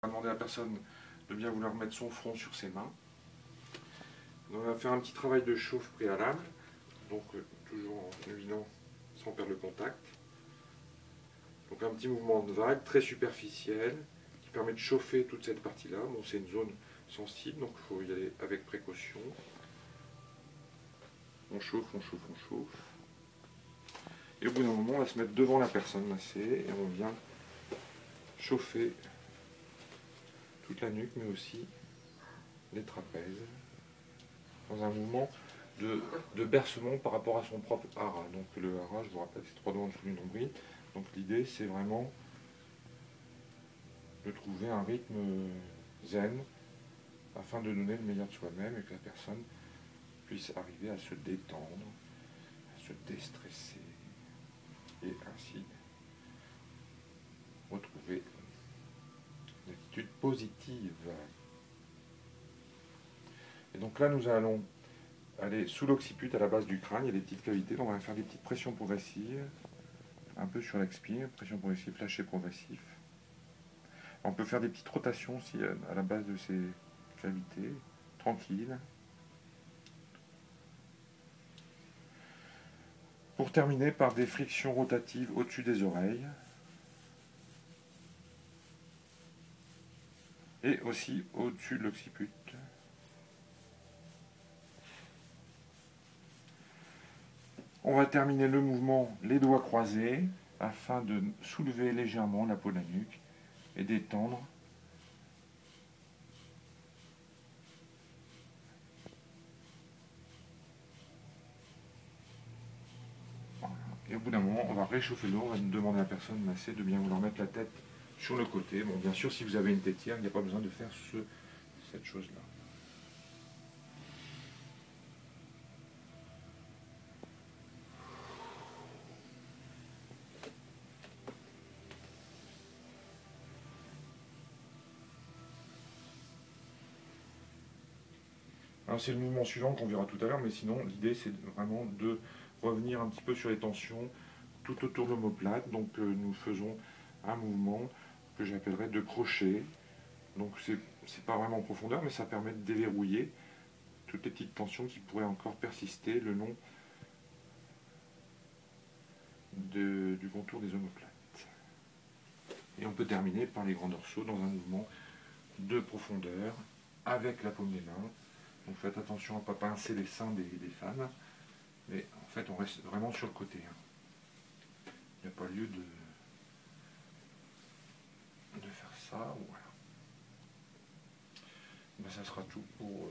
On va demander à la personne de bien vouloir mettre son front sur ses mains. On va faire un petit travail de chauffe préalable, donc toujours en évitant sans perdre le contact. Donc un petit mouvement de vague très superficiel qui permet de chauffer toute cette partie-là. Bon, c'est une zone sensible, donc il faut y aller avec précaution. On chauffe, on chauffe, on chauffe. Et au bout d'un moment, on va se mettre devant la personne massée et on vient chauffer toute la nuque, mais aussi les trapèzes, dans un mouvement de bercement par rapport à son propre hara. Donc le hara, je vous rappelle, c'est 3 doigts en dessous du nombril. Donc l'idée, c'est vraiment de trouver un rythme zen afin de donner le meilleur de soi-même et que la personne puisse arriver à se détendre, à se déstresser et ainsi retrouver une attitude positive. Et donc là, nous allons aller sous l'occiput à la base du crâne, il y a des petites cavités, donc on va faire des petites pressions progressives, un peu sur l'expire, pression progressive, lâcher progressif. On peut faire des petites rotations aussi à la base de ces cavités, tranquille. Pour terminer par des frictions rotatives au-dessus des oreilles. Et aussi au-dessus de l'occiput. On va terminer le mouvement les doigts croisés afin de soulever légèrement la peau de la nuque et d'étendre et au bout d'un moment on va réchauffer l'eau, on va demander à la personne massée de bien vouloir mettre la tête sur le côté. Bon, bien sûr, si vous avez une tétière, il n'y a pas besoin de faire cette chose-là. C'est le mouvement suivant qu'on verra tout à l'heure, mais sinon l'idée c'est vraiment de revenir un petit peu sur les tensions tout autour de l'omoplate. Donc nous faisons un mouvement que j'appellerais de crochet. Donc c'est pas vraiment en profondeur, mais ça permet de déverrouiller toutes les petites tensions qui pourraient encore persister le long du contour des omoplates. Et on peut terminer par les grands dorsaux dans un mouvement de profondeur avec la paume des mains. Donc faites attention à ne pas pincer les seins des femmes, mais en fait on reste vraiment sur le côté. Il n'y a pas lieu de faire ça. Voilà. Ben, ça sera tout pour